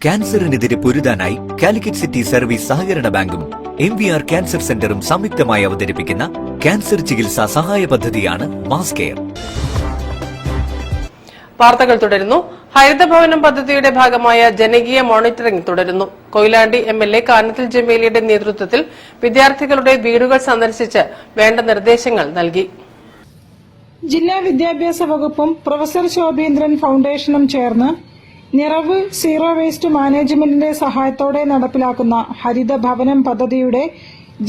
ക്യാൻസറിനെതിരെ പൊരുതാനായി Calicut city service സഹകരണ ബാങ്കും MVR cancer സെന്ററും സംയുക്തമായി അവതരിപ്പിക്കുന്ന ക്യാൻസർ ചികിത്സാ സഹായ പദ്ധതിയാണ് മാസ് കെയർ. വാർത്തകൾ തുടരുന്നു. ഹരിതഭവനം പദ്ധതിയുടെ ഭാഗമായ ജനകീയ മോണിറ്ററിംഗ് തുടരുന്നു. കൊയിലാണ്ടി MLA കാനത്തിൽ ജമീലയുടെ നേതൃത്വത്തിൽ വിദ്യാർത്ഥികളുടെ വീടുകൾ സന്ദർശിച്ച് വേണ്ട നിർദ്ദേശങ്ങൾ നൽകി. ജില്ലാ വിദ്യാഭ്യാസ വകുപ്പും പ്രൊഫസർ ശോഭീന്ദ്രൻ ഫൌണ്ടേഷനും ചേർന്ന് നിറവ് സീറോ വേസ്റ്റ് മാനേജ്മെന്റിന്റെ സഹായത്തോടെ നടപ്പിലാക്കുന്ന ഹരിതഭവനം പദ്ധതിയുടെ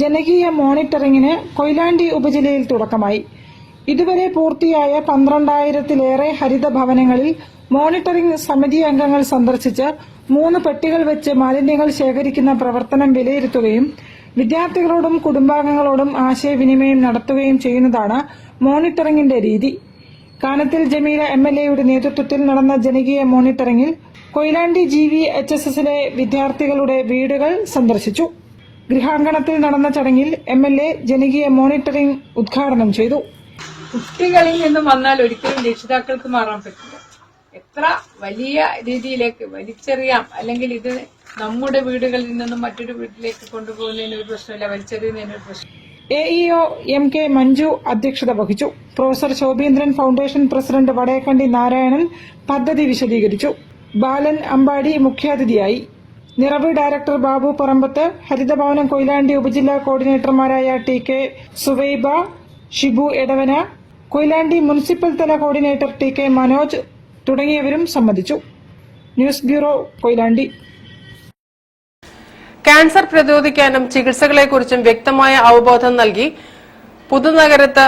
ജനകീയ മോണിറ്ററിംഗിന് കൊയിലാണ്ടി ഉപജില്ലയിൽ തുടക്കമായി. ഇതുവരെ പൂർത്തിയായ 12,000-ലേറെ ഹരിതഭവനങ്ങളിൽ മോണിറ്ററിംഗ് സമിതി അംഗങ്ങൾ സന്ദർശിച്ച് 3 പെട്ടികൾ വെച്ച് മാലിന്യങ്ങൾ ശേഖരിക്കുന്ന പ്രവർത്തനം വിലയിരുത്തുകയും വിദ്യാർത്ഥികളോടും കുടുംബാംഗങ്ങളോടും ആശയവിനിമയം നടത്തുകയും ചെയ്യുന്നതാണ് മോണിറ്ററിംഗിന്റെ രീതി. കാനത്തിൽ ജമീല MLAയുടെ നേതൃത്വത്തിൽ നടന്ന ജനകീയ മോണിറ്ററിംഗിൽ കൊയിലാണ്ടി GVHSSലെ വിദ്യാർത്ഥികളുടെ വീടുകൾ സന്ദർശിച്ചു. ഗൃഹാങ്കണത്തിൽ നടന്ന ചടങ്ങിൽ MLA ജനകീയ മോണിറ്ററിംഗ് ഉദ്ഘാടനം ചെയ്തു. കുട്ടികളിൽ നിന്നും വന്നാൽ ഒരിക്കലും രക്ഷിതാക്കൾക്ക് മാറാൻ പറ്റില്ല. എത്ര വലിയ രീതിയിലേക്ക് വലിച്ചെറിയാം, അല്ലെങ്കിൽ ഇത് നമ്മുടെ വീടുകളിൽ നിന്നും മറ്റൊരു വീട്ടിലേക്ക് കൊണ്ടുപോകുന്നതിന് ഒരു പ്രശ്നമില്ല, വലിച്ചെറിയുന്നതിന് ഒരു പ്രശ്നം. AEO MK മഞ്ജു അധ്യക്ഷത വഹിച്ചു. Professor Shobheendran foundation president Vadekkandi Narayanan പദ്ധതി വിശദീകരിച്ചു. ബാലൻ അമ്പാടി മുഖ്യാതിഥിയായി. നിറവ് ഡയറക്ടർ ബാബു പറമ്പത്ത്, ഹരിതഭവനം കൊയിലാണ്ടി ഉപജില്ലാ കോർഡിനേറ്റർമാരായ TK സുവൈബ, ഷിബു എടവന, കൊയിലാണ്ടി മുനിസിപ്പൽ തല കോർഡിനേറ്റർ TK മനോജ് തുടങ്ങിയവരും സംബന്ധിച്ചു. News bureau, Koyilandy. ക്യാൻസർ പ്രതിരോധിക്കാനും ചികിത്സകളെക്കുറിച്ചും വ്യക്തമായ അവബോധം നൽകി പുതുനഗരത്ത്